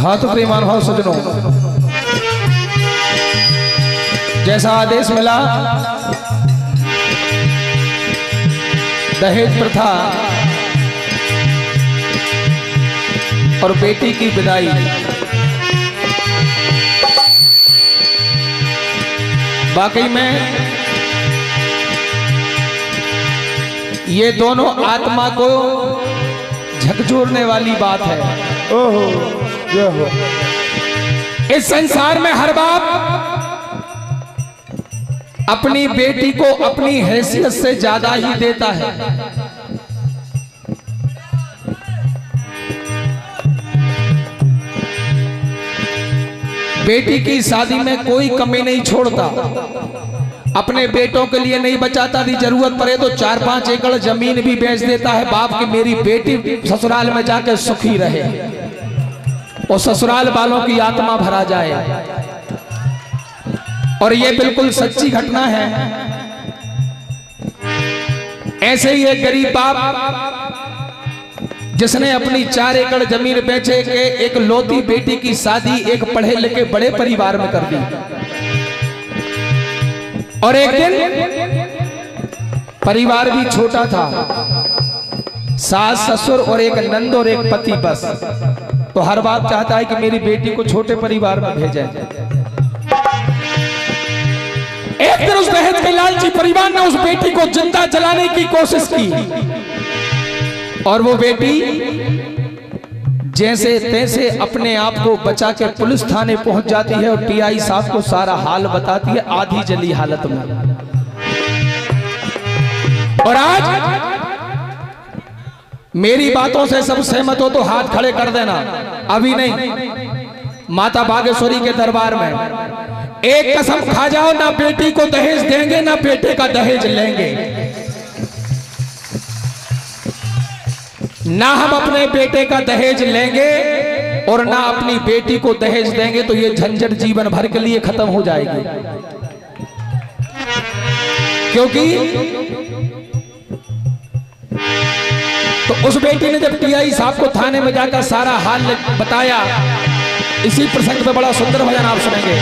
हाँ तो प्रेमान भाव सजनों, जैसा आदेश मिला दहेज प्रथा और बेटी की विदाई, वाकई में ये दोनों आत्मा को झकझोरने वाली बात है। ओहो जय हो। इस संसार में हर बाप अपनी बेटी को अपनी हैसियत से ज्यादा ही देता है। बेटी की शादी में कोई कमी नहीं छोड़ता, अपने बेटों के लिए नहीं बचाता, यदि जरूरत पड़े तो 4-5 एकड़ जमीन भी बेच देता है बाप की मेरी बेटी ससुराल में जाकर सुखी रहे और ससुराल वालों की आत्मा भरा जाए। और ये बिल्कुल सच्ची घटना है। ऐसे ही एक गरीब बाप जिसने अपनी 4 एकड़ जमीन बेचे के एक लौती बेटी की शादी एक पढ़े लिखे बड़े परिवार में कर दी। और एक दिन परिवार भी छोटा था, सास ससुर और एक नंद और एक पति, बस। तो हर बाप चाहता है कि मेरी बेटी को छोटे परिवार में भेजें। एक दिन उस दहेज के लालची परिवार ने उस बेटी को जिंदा जलाने की कोशिश की और वो बेटी जैसे तैसे अपने आप को बचा के पुलिस थाने पहुंच जाती है और टीआई साहब को सारा हाल बताती है आधी जली हालत में। और आज मेरी बातों से सब सहमत हो तो हाथ खड़े कर देना। अभी नहीं, माता बागेश्वरी के दरबार में एक कसम खा जाओ, ना बेटी को दहेज देंगे ना बेटे का दहेज लेंगे। ना हम अपने बेटे का दहेज लेंगे और ना अपनी बेटी को दहेज देंगे, तो ये झंझट जीवन भर के लिए खत्म हो जाएगी। क्योंकि तो उस बेटी ने जब टीआई साहब को थाने में जाकर सारा हाल बताया, इसी प्रसंग पे बड़ा सुंदर भजन आप सुनेंगे।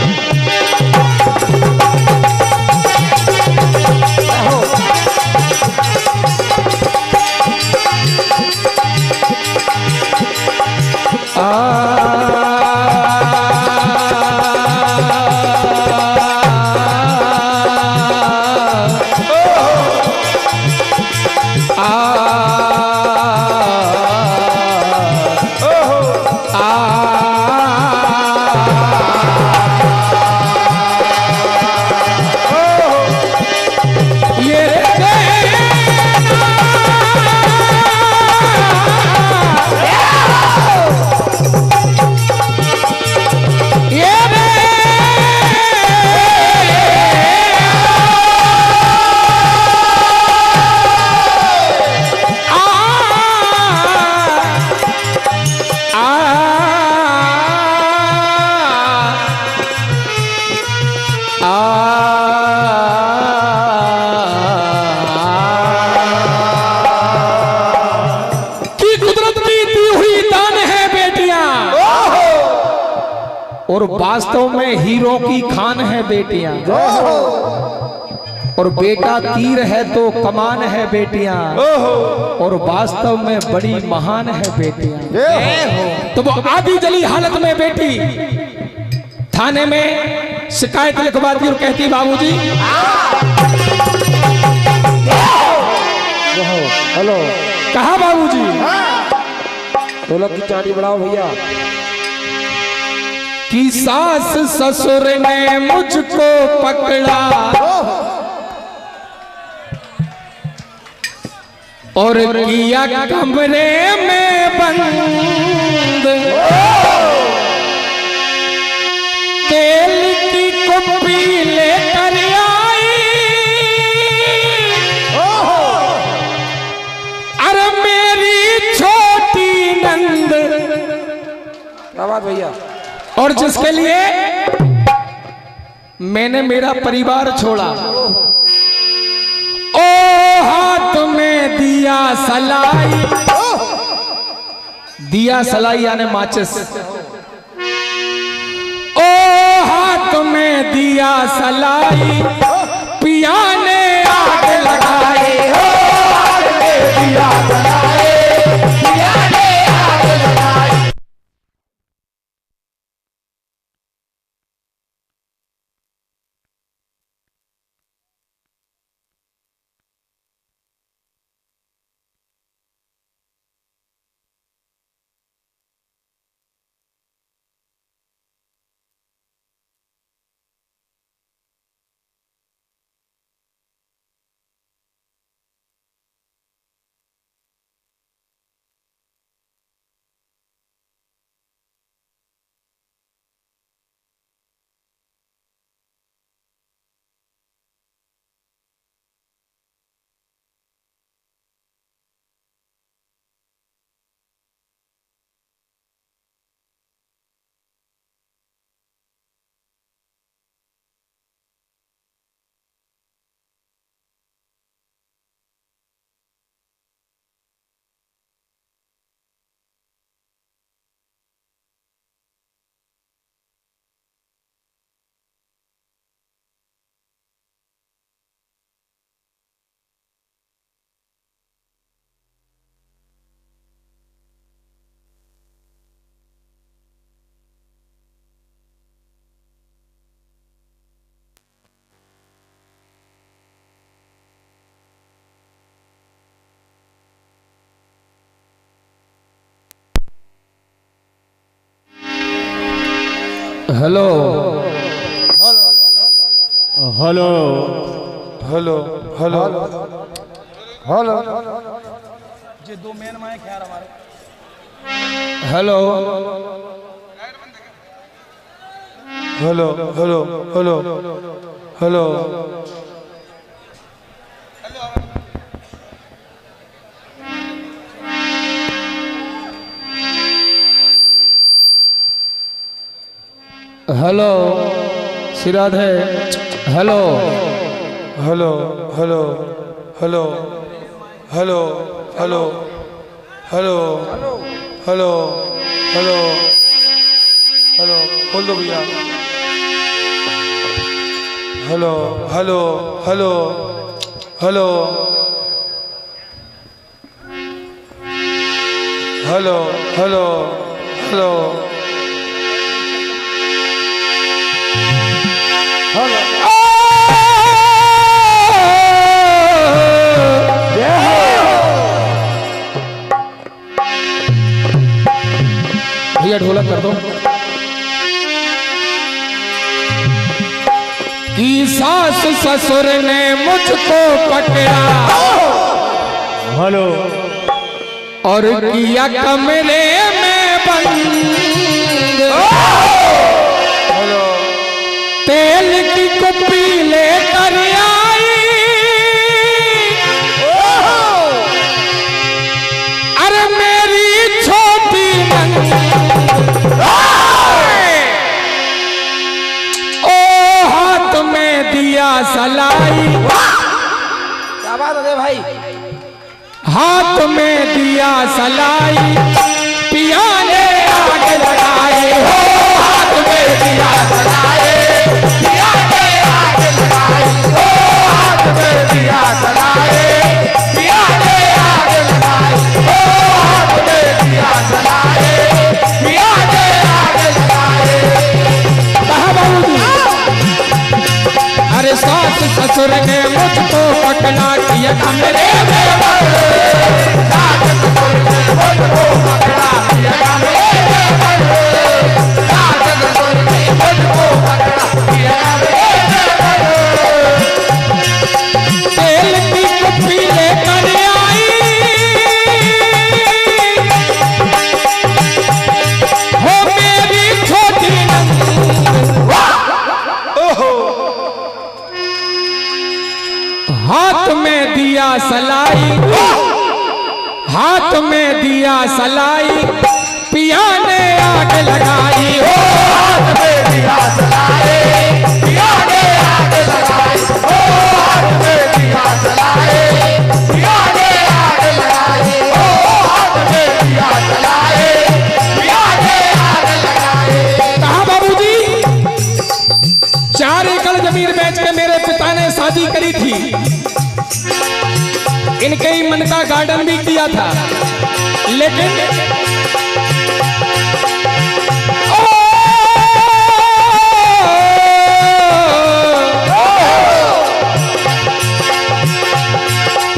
और वास्तव में हीरो की खान है बेटियां, और बेटा तीर है तो कमान है बेटियां, और वास्तव में बड़ी महान है बेटियां। तो वो आधी जली हालत में बेटी थाने में शिकायत लिखवाती और कहती बाबूजी, हेलो, कहा बाबूजी, ढोलक की चाटी बढ़ाओ भैया। कि सास ससुर ने मुझको पकड़ा और किया कमरे में बंद, तेल की कुप्पी लेकर आई, अरे मेरी छोटी नंद। क्या बात भैया। और जिसके लिए मैंने मेरा परिवार छोड़ा, ओ हाथ में दिया सलाई, दिया सलाई यानी माचिस, दिया सलाई पिया ने आग लगाई हो, आग में दिया सलाई पिया ने आग लगाई। Hello hello hello hello hello जे दो मेन माए ख्याल हमारे hello hello hello hello hello hello सिराधे hello hello hello hello hello hello hello hello hello hello खोल दो भैया। Hello hello hello hello hello hello hello भैया ढोलक कर दो। कि सास ससुर ने मुझको पकड़ा हेलो और किया कमरे में बंद, हेलो तेल की कुप्पी लेकर आई, अरे मेरी छोटी ओ हाथ में दिया सलाई, क्या बात है भाई। हाथ में दिया सलाई पिया ने आग लगाई हो, हाथ में दिया सलाई पिया ने आग लगाई हो, हाथ में दिया सलाई पिया ने आग लगाई हो, हाथ में दिया सलाई पिया ने आग लगाई। कहा बाबूजी? अरे सास ससुर ने मुझको पकड़ा किया कमरे में बंद, सास ससुर ने मुझको पकड़ा किया कमरे में बंद, सास ससुर ने मुझको पकड़ा किया कमरे में बंद, तेल की कुप्पी लेकर आई, हो मेरी छोटी नंद, हाथ में दिया सलाई, हाथ में दिया सलाई पिया ने आग लगाई हो, हाथ में दिया सलाई पिया ने आग लगाई हो, हाथ में दिया सलाई पिया ने आग लगाई हो, हाथ में दिया सलाई पिया ने आग लगाई। कहा बाबूजी? चार दिया था, लेकिन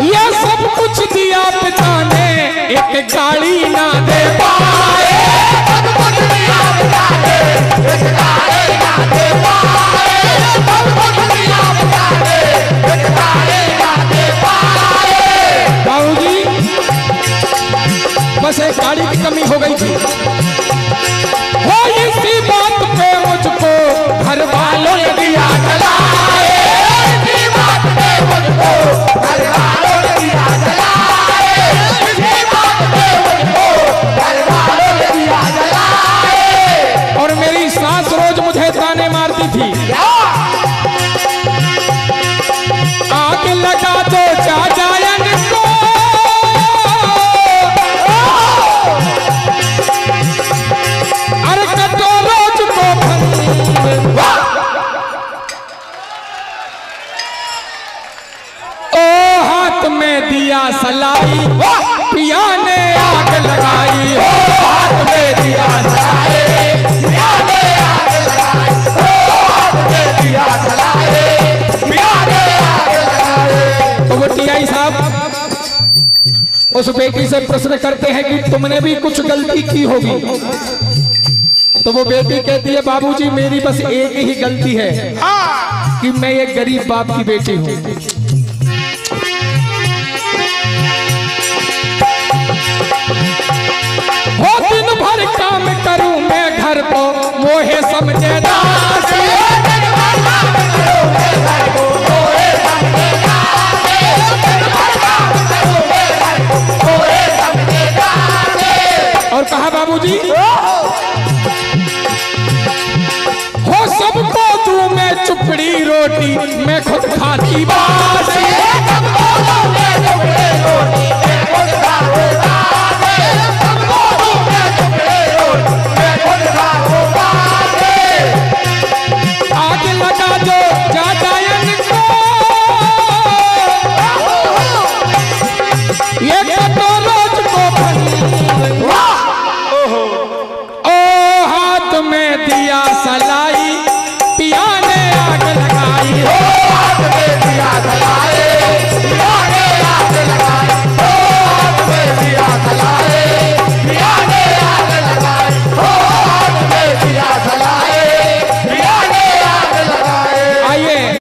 ये सब कुछ दिया पिता ने, एक गाड़ी ना दे पाए। सब कुछ दिया पिता ने, एक गाड़ी ना दे पाए। सब कुछ दिया पिता ने, एक गाड़ी ना दे पाए। बाबूजी, बस एक गाड़ी की कमी हो गई थी। हो इसी बात पे मुझको घर वालों ने दिया जलाए। इसी बात पे मुझको घर वालों ने दिया जलाए। इसी बात पे मुझको घर वालों ने दिया जलाए। और मेरी सास रोज मुझे ताने मारती थी, आग लगा दो जाजायन को। अरे कटो रोज को ओ हाथ में दिया सलाई, पिया ने आग लगाई। ओ हाथ में दिया सलाई, पिया ने आग लगाई। ओ हाथ में दिया सलाई, पिया ने आग लगाई। तो वो टीआई साहब उस बेटी से प्रश्न करते हैं कि तुमने भी कुछ गलती की होगी। तो वो बेटी कहती है, बाबूजी मेरी बस एक ही गलती है कि मैं एक गरीब बाप की बेटी हूँ। हो दिन भर काम करूं मैं घर को, मोहे समझे दासी। और कहा बाबूजी, हो सबको दूं मैं चुपड़ी रोटी, मैं खुद खाती बासी। सबको दूं मैं चुपड़ी रोटी, मैं खुद खाती बासी। सबको दूं मैं चुपड़ी रोटी, मैं खुद खाती बासी। आग लगा दो जाजायन को, ये कटो रोज को ओ हाथ में दिया सलाई, पिया ने आग लगाई।